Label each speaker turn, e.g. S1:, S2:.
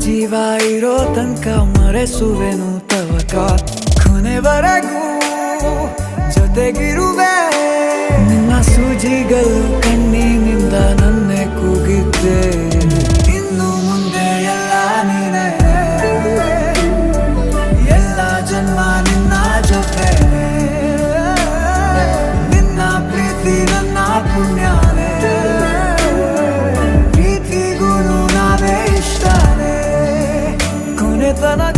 S1: ಜೀವ ಇರೋ ತನಕ ಮರೆಸುವೆನು ತವಕ ಕೊನೆವರೆಗೂ ಜೊತೆಗಿರುವೆ ನಿನ್ನ ಸೂಜಿಗಳು ಕಣ್ಣಿನಿಂದ ನನ್ನೆ ಕೂಗಿದ್ದೆ ಇನ್ನು ಮುಂದೆ ಎಲ್ಲ ನೀನೇ ಎಲ್ಲ ಜನ್ಮ ನಿನ್ನ ಜೊತೆ ನಿನ್ನ ಪ್ರೀತಿ ನನ್ನ ಪುಣ್ಯನೇ ಪ್ರೀತಿಗೂ ನಾವೇ ಇಷ್ಟನೇ ಕೊನೆತನಕ